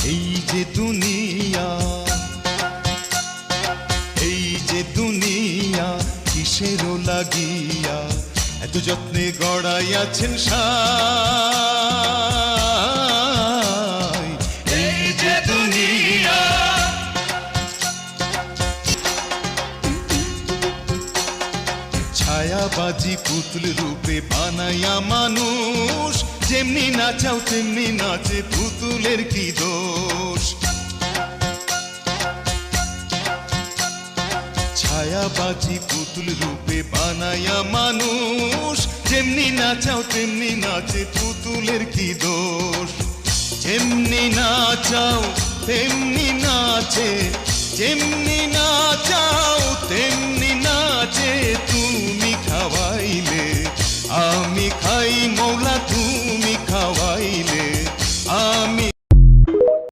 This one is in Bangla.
এই যে দুনিয়া, এই যে দুনিয়া কিসেরও লাগিয়া এত যত্নে গড়াইয়াছেন সাই। এই যে দুনিয়া, ছায়াবাজি পুতুল রূপে বানাইয়া মানুষ, যেমনি নাচাও তেমনি নাচে, পুতুলের কি দোষ। ছায়াবাজি পুতুল রূপে বানাইয়া মানুষ, যেমনি নাচাও তেমনি নাচে, পুতুলের কি দোষ। যেমনি নাচাও তেমনি নাচে, যেমনি